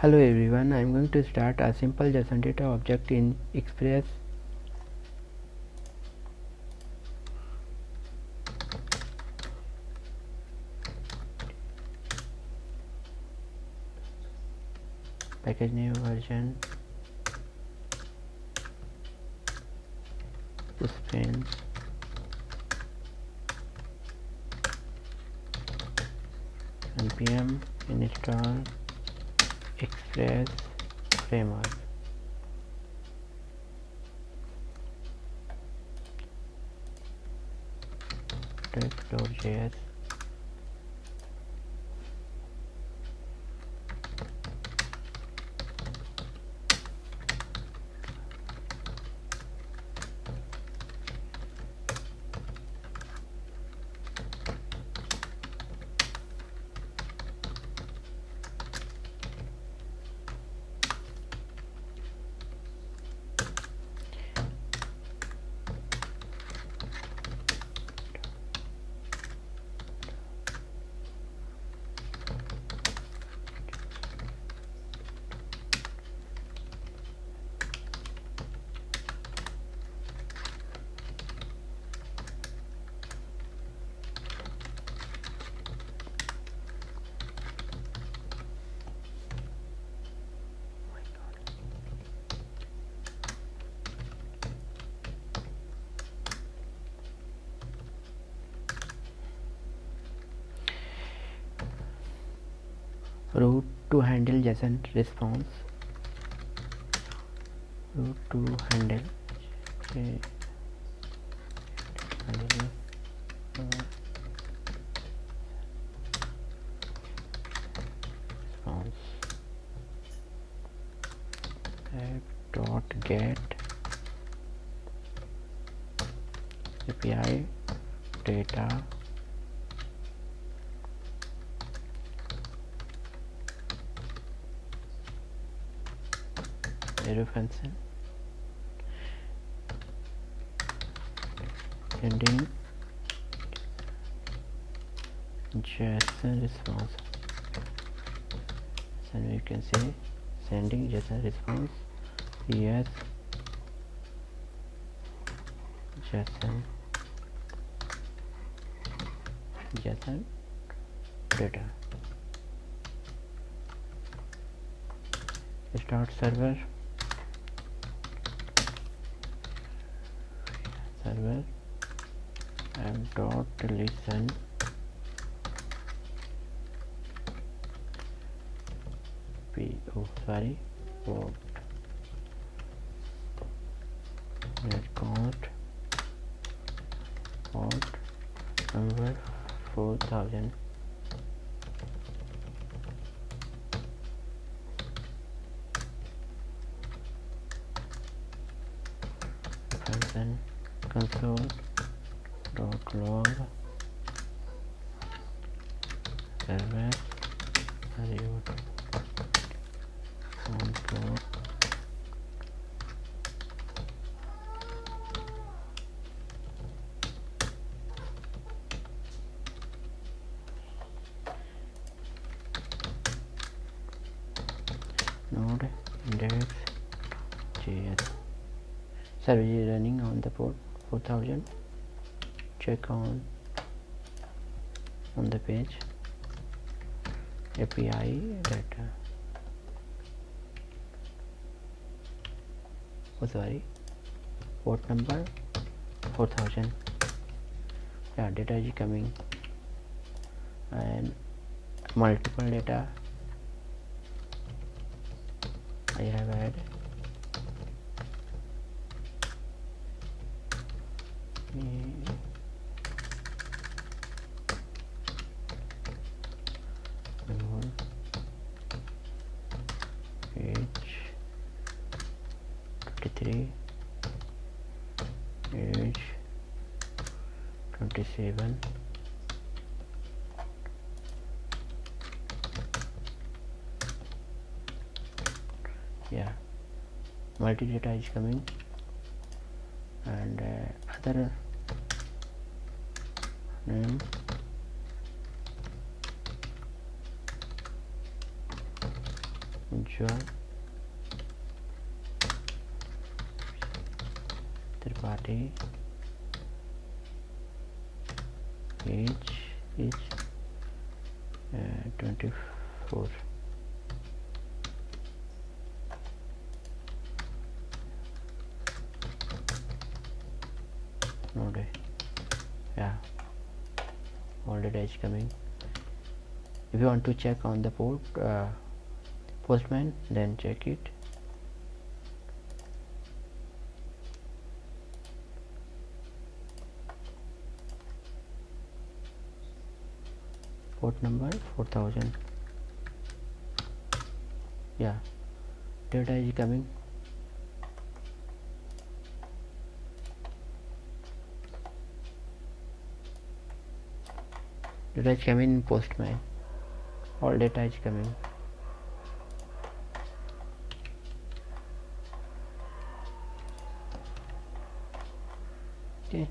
Hello everyone, I am going to start a simple JSON data object in Express. Package name version suspense npm install Express framework. Node.js route to handle JSON response. Route to handle response dot get API data arrow function sending JSON response, and we can say sending JSON response yes JSON data. Start server and dot listen port number 4000. Function console dot log server root on port Node.js. Service is running on the port 4000. Check on the page API data. Port number 4000. Yeah, data is coming and multiple data I have had. Page 23 age 27 yeah, multi data is coming and other name Ujjwal, third party, age is 24. Node, yeah, all data is coming. If you want to check on the port postman, then check it. Port number 4000. Yeah, data is coming. Data is coming in postman. All data is coming. Okay.